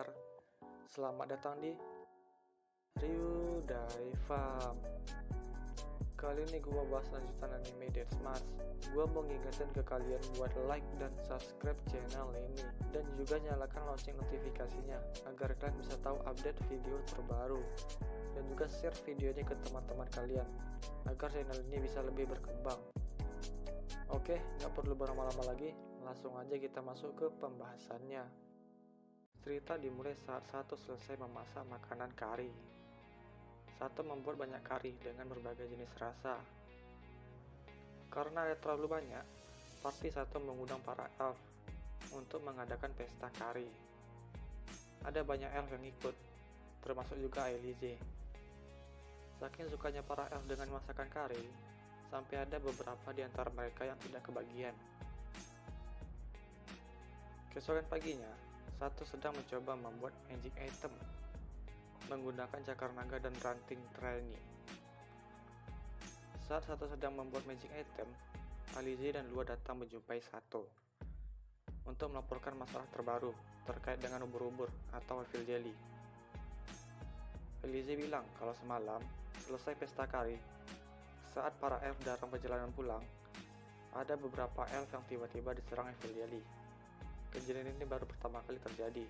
pendengar? Selamat datang di Ryudai Farm. Kali ini gue bahas lanjutan anime Death Smash. Gue mau ngingetin ke kalian buat like dan subscribe channel ini, dan juga nyalakan lonceng notifikasinya agar kalian bisa tahu update video terbaru, dan juga share videonya ke teman-teman kalian agar channel ini bisa lebih berkembang. Oke, nggak perlu berlama-lama lagi, langsung aja kita masuk ke pembahasannya. Cerita dimulai saat Sato selesai memasak makanan kari. Sato membuat banyak kari dengan berbagai jenis rasa. Karena ada terlalu banyak, pasti Sato mengundang para elf untuk mengadakan pesta kari. Ada banyak elf yang ikut, termasuk juga Alize. Saking sukanya para elf dengan masakan kari, sampai ada beberapa di antara mereka yang tidak kebagian. Keesokan paginya, Sato sedang mencoba membuat magic item menggunakan cakar naga dan ranting treni. Saat Sato sedang membuat magic item, Alize dan Lua datang menjumpai Sato untuk melaporkan masalah terbaru terkait dengan ubur-ubur atau evil jelly. Alize bilang kalau semalam selesai pesta kari, saat para elf datang perjalanan pulang, ada beberapa elf yang tiba-tiba diserang evil jelly. Kejadian ini baru pertama kali terjadi.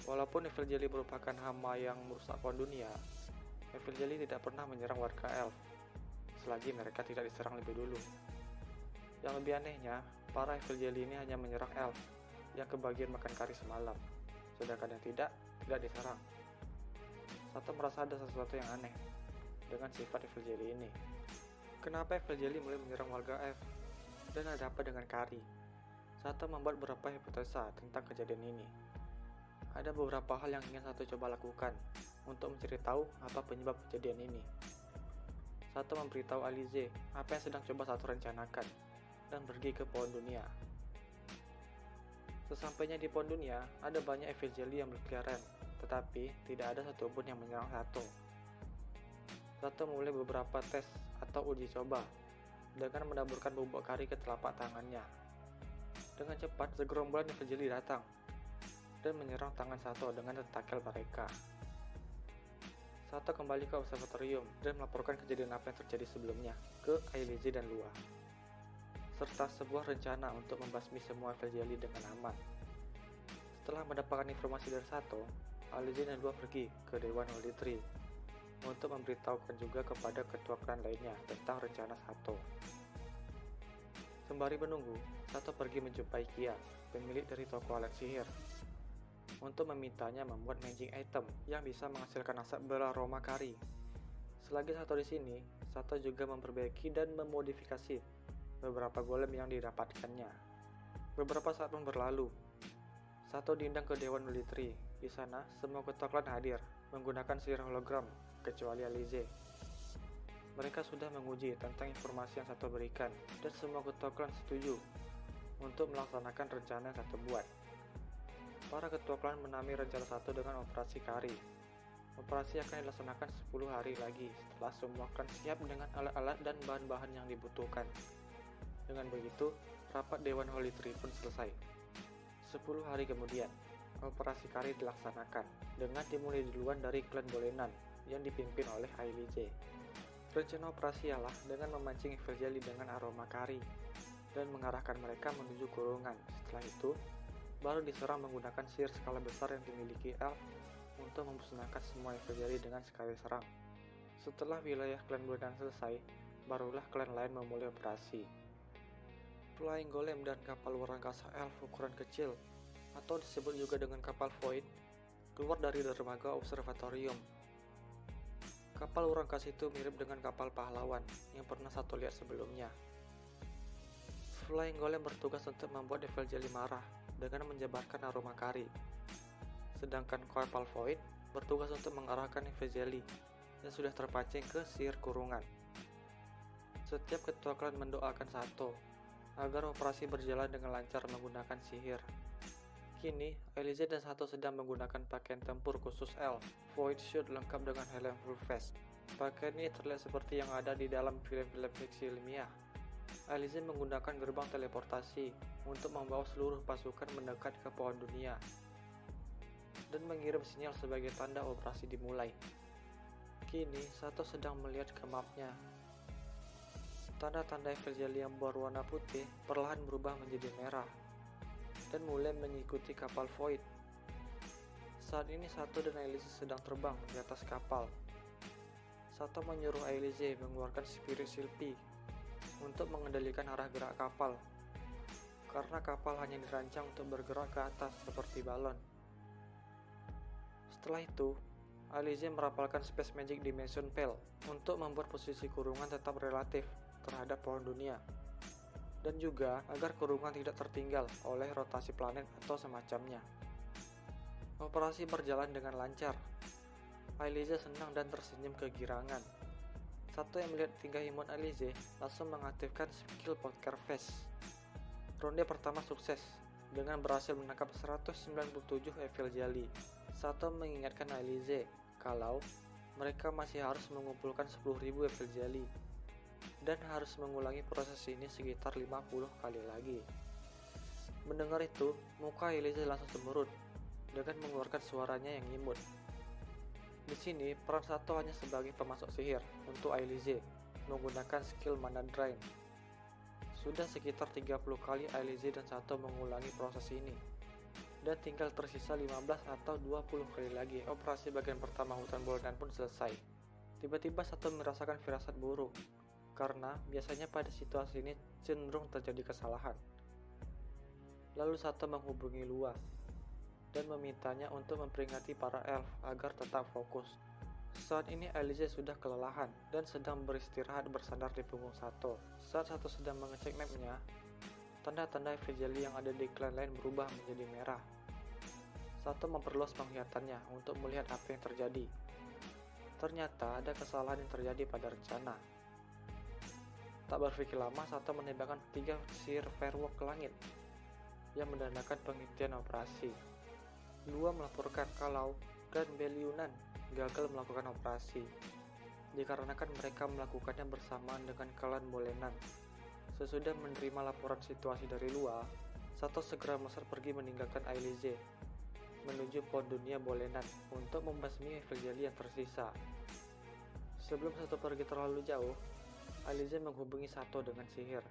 Walaupun evil jelly merupakan hama yang merusak pohon dunia, evil jelly tidak pernah menyerang warga elf selagi mereka tidak diserang lebih dulu. Yang lebih anehnya, para evil jelly ini hanya menyerang elf yang kebagian makan kari semalam, sedangkan yang tidak diserang. Sato merasa ada sesuatu yang aneh dengan sifat evil jelly ini. Kenapa evil jelly mulai menyerang warga elf? Dan ada apa dengan kari? Sato membuat beberapa hipotesa tentang kejadian ini. Ada beberapa hal yang ingin Sato coba lakukan untuk mencari tahu apa penyebab kejadian ini. Sato memberitahu Alize apa yang sedang coba Sato rencanakan dan pergi ke pohon dunia. Sesampainya di pohon dunia, ada banyak evil jelly yang berkeliaran, tetapi tidak ada satupun yang menyerang Sato. Sato memulai beberapa tes atau uji coba dengan menaburkan bubuk kari ke telapak tangannya. Dengan cepat, segerombolan evil jelly datang dan menyerang tangan Sato dengan tentakel mereka. Sato kembali ke observatorium dan melaporkan kejadian apa yang terjadi sebelumnya ke Alize dan Lua, serta sebuah rencana untuk membasmi semua evil jelly dengan aman. Setelah mendapatkan informasi dari Sato, Alize dan Lua pergi ke Dewan Holy Tree untuk memberitahukan juga kepada ketua klan lainnya tentang rencana Sato. Sembari menunggu, Sato pergi menjumpai Kia, pemilik dari toko alat sihir, untuk memintanya membuat magic item yang bisa menghasilkan asap beraroma kari. Selagi Sato di sini, Sato juga memperbaiki dan memodifikasi beberapa golem yang didapatkannya. Beberapa saat pun berlalu. Sato diundang ke Dewan Holy Tree. Di sana, semua ketua klan hadir menggunakan sihir hologram, kecuali Alize. Mereka sudah menguji tentang informasi yang Sato berikan, dan semua ketua klan setuju untuk melaksanakan rencana yang Sato buat. Para ketua klan menamai rencana Sato dengan operasi kari. Operasi akan dilaksanakan 10 hari lagi setelah semua klan siap dengan alat-alat dan bahan-bahan yang dibutuhkan. Dengan begitu, rapat Dewan Holy Tree pun selesai. 10 hari kemudian, operasi kari dilaksanakan dengan dimulai duluan dari klan Bolenan yang dipimpin oleh Alize. Rencana operasi ialah dengan memancing evil jelly dengan aroma kari dan mengarahkan mereka menuju kurungan. Setelah itu, baru diserang menggunakan sihir skala besar yang dimiliki elf untuk memusnahkan semua evil jelly dengan sekali serang. Setelah wilayah klan Bolenan selesai, barulah klan lain memulai operasi. Flying Golem dan kapal luar angkasa elf ukuran kecil, atau disebut juga dengan kapal Void, keluar dari dermaga observatorium. Kapal luar angkasa itu mirip dengan kapal pahlawan yang pernah Sato lihat sebelumnya. Flying Golem bertugas untuk membuat evil jelly marah dengan menyebarkan aroma kari, sedangkan kapal Void bertugas untuk mengarahkan evil jelly yang sudah terpancing ke sihir kurungan. Setiap ketua klan mendoakan Sato agar operasi berjalan dengan lancar menggunakan sihir. Kini, Alize dan Sato sedang menggunakan pakaian tempur khusus elf, Void Suit lengkap dengan helm full face. Pakaian ini terlihat seperti yang ada di dalam film-film fiksi ilmiah. Alize menggunakan gerbang teleportasi untuk membawa seluruh pasukan mendekat ke pohon dunia. dan mengirim sinyal sebagai tanda operasi dimulai. Kini, Sato sedang melihat ke mapnya. Tanda-tanda Eiffel Jelly yang berwarna putih perlahan berubah menjadi merah dan mulai mengikuti kapal Void. Saat ini Sato dan Alice sedang terbang di atas kapal. Sato menyuruh Alice mengeluarkan Spirit Sylphie untuk mengendalikan arah gerak kapal, karena kapal hanya dirancang untuk bergerak ke atas seperti balon. Setelah itu, Alice merapalkan Space Magic Dimension Pel untuk membuat posisi kurungan tetap relatif terhadap pohon dunia, dan juga agar kurungan tidak tertinggal oleh rotasi planet atau semacamnya. Operasi berjalan dengan lancar. Alice senang dan tersenyum kegirangan. Sato yang melihat tingkah imun Alice langsung mengaktifkan skill Poker Face. Ronde pertama sukses dengan berhasil menangkap 197 Eiffel Jelly. Sato mengingatkan Alice kalau mereka masih harus mengumpulkan 10.000 Eiffel Jelly dan harus mengulangi proses ini sekitar 50 kali lagi. Mendengar itu, muka Alice langsung cemberut dengan mengeluarkan suaranya yang imut. Di sini, peran Sato hanya sebagai pemasok sihir untuk Alice menggunakan skill Mana Drain. Sudah sekitar 30 kali Alice dan Sato mengulangi proses ini, dan tinggal tersisa 15 atau 20 kali lagi operasi bagian pertama hutan bulanan pun selesai. Tiba-tiba Sato merasakan firasat buruk, karena biasanya pada situasi ini cenderung terjadi kesalahan. Lalu Sato menghubungi Lua dan memintanya untuk memperingati para elf agar tetap fokus. Saat ini Alice sudah kelelahan dan sedang beristirahat bersandar di punggung Sato. Saat Sato sedang mengecek mapnya, tanda-tanda Eiffel Jelly yang ada di klan lain berubah menjadi merah. Sato memperluas penglihatannya untuk melihat apa yang terjadi. Ternyata ada kesalahan yang terjadi pada rencana. Tak berpikir lama, Sato menembakkan 3 sihir Firewalk ke langit yang mendandakan penghentian operasi. Lua melaporkan kalau Clan Beliunan gagal melakukan operasi, dikarenakan mereka melakukannya bersamaan dengan klan Bolenan. Sesudah menerima laporan situasi dari Lua, Sato segera mesar pergi meninggalkan Alice menuju pohon dunia Bolenan untuk membasmi Eiffel Jelly yang tersisa. Sebelum Sato pergi terlalu jauh, Alice menghubungi Sato dengan sihir.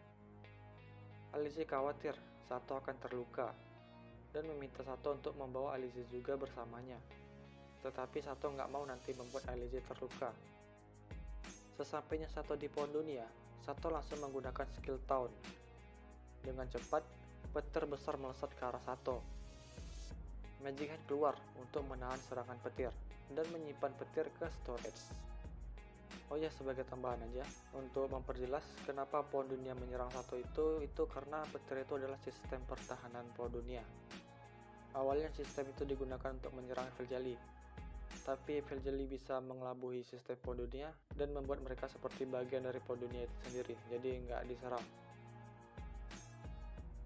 Alice khawatir Sato akan terluka dan meminta Sato untuk membawa Alice juga bersamanya. Tetapi Sato nggak mau nanti membuat Alice terluka. Sesampainya Sato di pohon dunia, Sato langsung menggunakan skill Taunt. Dengan cepat, petir besar melesat ke arah Sato. Magic Hand keluar untuk menahan serangan petir dan menyimpan petir ke storage. Oh ya, sebagai tambahan aja, untuk memperjelas kenapa pohon dunia menyerang Sato itu karena petir itu adalah sistem pertahanan pohon dunia. Awalnya sistem itu digunakan untuk menyerang Eiffel Jelly, tapi Eiffel Jelly bisa mengelabuhi sistem pohon dunia dan membuat mereka seperti bagian dari pohon dunia itu sendiri, jadi nggak diserang.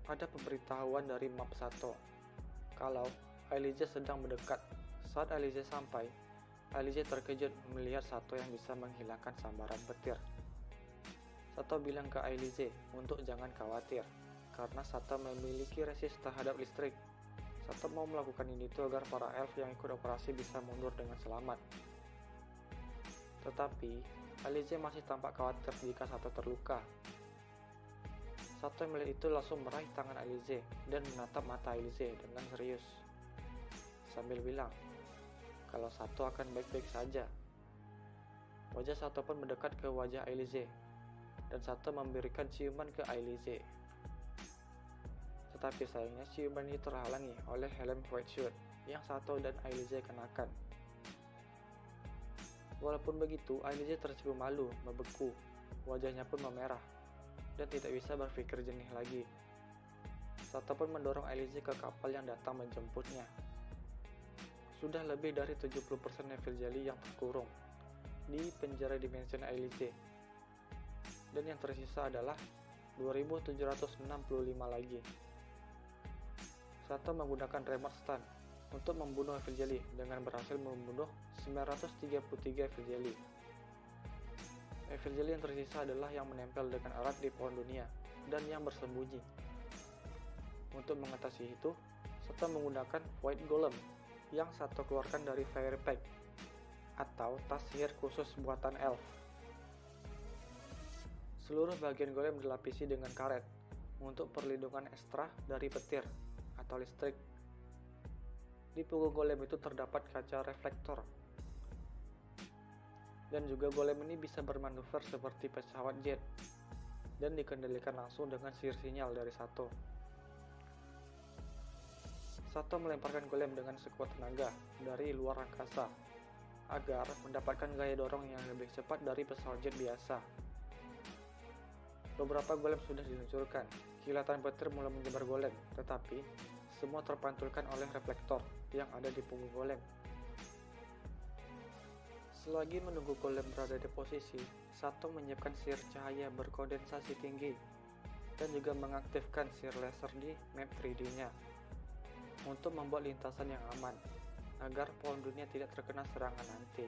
Ada pemberitahuan dari map Sato kalau Alice sedang mendekat. Saat Alice sampai, Alice terkejut melihat Sato yang bisa menghilangkan sambaran petir. Sato bilang ke Alice untuk jangan khawatir, karena Sato memiliki resist terhadap listrik. Sato mau melakukan ini itu agar para elf yang ikut operasi bisa mundur dengan selamat. Tetapi, Alice masih tampak khawatir jika Sato terluka. Sato yang melihat itu langsung meraih tangan Alice dan menatap mata Alice dengan serius, sambil bilang kalau Sato akan baik-baik saja. Wajah Sato pun mendekat ke wajah Alice, dan Sato memberikan ciuman ke Alice. Tetapi sayangnya ciuman ini terhalangi oleh helm white shirt yang Sato dan Alice kenakan. Walaupun begitu, Alice tersipu malu, membeku, wajahnya pun memerah, dan tidak bisa berpikir jernih lagi. Sato pun mendorong Alice ke kapal yang datang menjemputnya. Sudah lebih dari 70% Eiffel Jelly yang terkurung di penjara dimension Alice, dan yang tersisa adalah 2765 lagi. Sato menggunakan remote stun untuk membunuh Eiffel Jelly dengan berhasil membunuh 933 Eiffel Jelly. Eiffel Jelly yang tersisa adalah yang menempel dengan erat di pohon dunia dan yang bersembunyi. Untuk mengatasi itu, Sato menggunakan White Golem yang Sato keluarkan dari Fairy Pack atau tas sihir khusus buatan elf. Seluruh bagian golem dilapisi dengan karet untuk perlindungan ekstra dari petir atau listrik. Di punggung golem itu terdapat kaca reflektor. Dan juga golem ini bisa bermanuver seperti pesawat jet dan dikendalikan langsung dengan sihir sinyal dari Sato. Sato melemparkan golem dengan sekuat tenaga dari luar angkasa agar mendapatkan gaya dorong yang lebih cepat dari pesawat jet biasa. Beberapa golem sudah diluncurkan, kilatan petir mulai menyebar golem, tetapi semua terpantulkan oleh reflektor yang ada di punggung golem. Selagi menunggu golem berada di posisi, Sato menyiapkan sihir cahaya berkondensasi tinggi dan juga mengaktifkan sihir laser di map 3D-nya untuk membuat lintasan yang aman agar pohon dunia tidak terkena serangan nanti.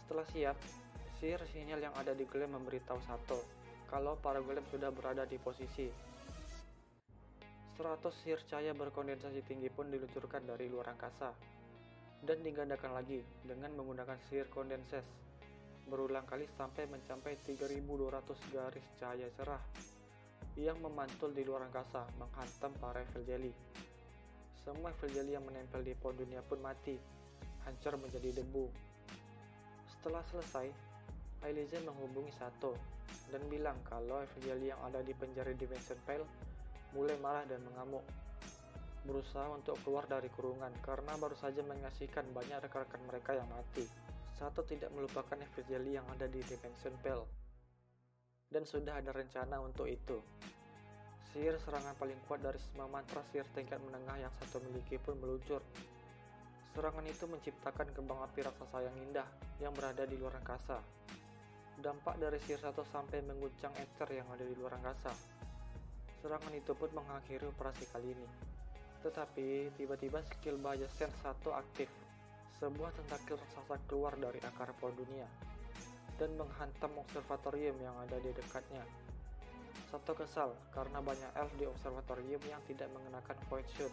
Setelah siap, sihir sinyal yang ada di golem memberitahu Sato kalau para golem sudah berada di posisi. 100 sihir cahaya berkondensasi tinggi pun diluncurkan dari luar angkasa dan digandakan lagi dengan menggunakan sihir kondenses berulang kali sampai mencapai 3200 garis cahaya cerah yang memantul di luar angkasa menghantam para Evil Jelly. Semua Evil Jelly yang menempel di pohon dunia pun mati, hancur menjadi debu. Setelah selesai, Ailize menghubungi Sato dan bilang kalau Evil Jelly yang ada di penjara Dimension Veil mulai marah dan mengamuk, berusaha untuk keluar dari kurungan karena baru saja menyaksikan banyak rekan-rekan mereka yang mati. Sato tidak melupakan Evil Jelly yang ada di Dimension Veil dan sudah ada rencana untuk itu. Sihir serangan paling kuat dari semua mantra sihir tingkat menengah yang Sato miliki pun meluncur. Serangan itu menciptakan kembang api raksasa yang indah yang berada di luar angkasa. Dampak dari sihir Sato sampai mengguncang ether yang ada di luar angkasa. Serangan itu pun mengakhiri operasi kali ini. Tetapi tiba-tiba skill bahaya Sense Sato aktif. Sebuah tentakel raksasa keluar dari akar pohon dunia dan menghantam observatorium yang ada di dekatnya. Sato kesal karena banyak elf di observatorium yang tidak mengenakan void shield.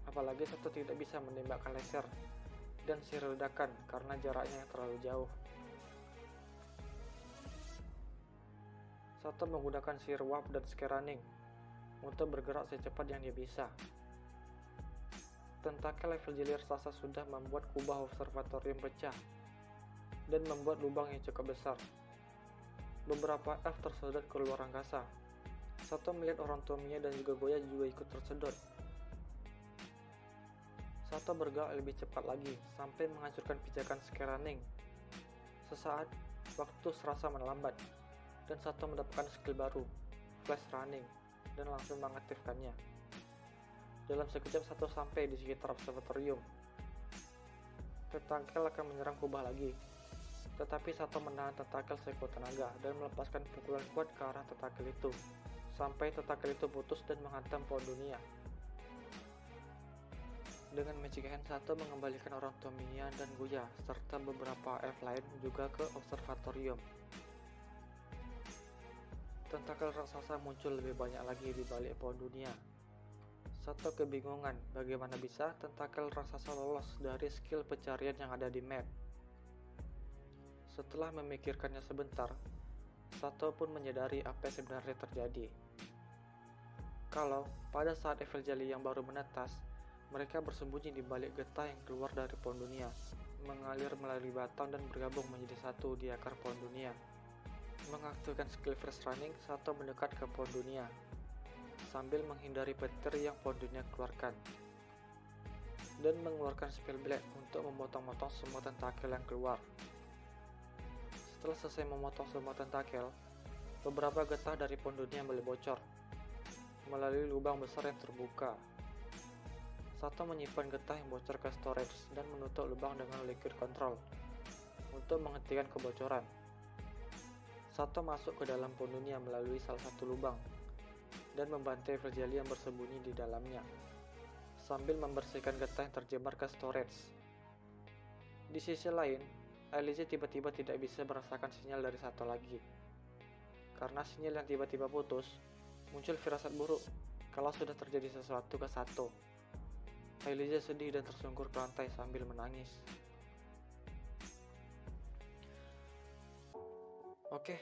Apalagi Sato tidak bisa menembakkan laser dan sihir ledakan karena jaraknya yang terlalu jauh. Sato menggunakan sihir warp dan scare running untuk bergerak secepat yang dia bisa. Tentakel Evil Jelly raksasa sudah membuat kubah observatorium pecah dan membuat lubang yang cukup besar. Beberapa elf tersedot ke luar angkasa. Sato melihat orang tua Mia dan juga Goya juga ikut tersedot. Sato bergerak lebih cepat lagi sampai menghancurkan pijakan scare running. Sesaat, waktu serasa melambat dan Sato mendapatkan skill baru, flash running, dan langsung mengaktifkannya. Dalam sekejap Sato sampai di sekitar observatorium. Tentakel akan menyerang kubah lagi, tetapi Sato menahan tentakel sekuat tenaga dan melepaskan pukulan kuat ke arah tentakel itu, sampai tentakel itu putus dan menghantam pohon dunia. Dengan Magic Hand, Sato mengembalikan orang tua Mia dan Goya serta beberapa elf lain juga ke observatorium. Tentakel raksasa muncul lebih banyak lagi di balik pohon dunia. Sato kebingungan bagaimana bisa tentakel raksasa lolos dari skill pencarian yang ada di map. Setelah memikirkannya sebentar, Sato pun menyadari apa yang sebenarnya terjadi. Kalau pada saat Evil Jelly yang baru menetas, mereka bersembunyi di balik getah yang keluar dari pohon dunia, mengalir melalui batang dan bergabung menjadi satu di akar pohon dunia. Mengaktifkan skill Flash Running, Sato mendekat ke pohon dunia, sambil menghindari petir yang pohon dunia keluarkan, dan mengeluarkan spell Black untuk memotong-motong semua tentakel yang keluar. Setelah selesai memotong semua tentakel, beberapa getah dari pohon dunia mulai bocor melalui lubang besar yang terbuka. Sato menyimpan getah yang bocor ke storage dan menutup lubang dengan liquid control untuk menghentikan kebocoran. Sato masuk ke dalam pohon dunia melalui salah satu lubang dan membantai Evil Jelly yang bersembunyi di dalamnya, sambil membersihkan getah yang terjebak ke storage. Di sisi lain, Ailize tiba-tiba tidak bisa merasakan sinyal dari Sato lagi. Karena sinyal yang tiba-tiba putus, muncul firasat buruk kalau sudah terjadi sesuatu ke Sato. Ailiza sedih dan tersungkur ke lantai sambil menangis. Oke,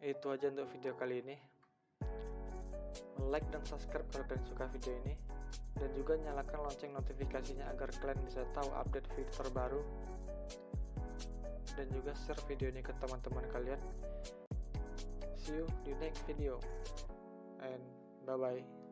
itu aja untuk video kali ini. Like dan subscribe kalau kalian suka video ini, dan juga nyalakan lonceng notifikasinya agar kalian bisa tahu update video terbaru, dan juga share video ini ke teman-teman kalian. See you di next video, and bye bye.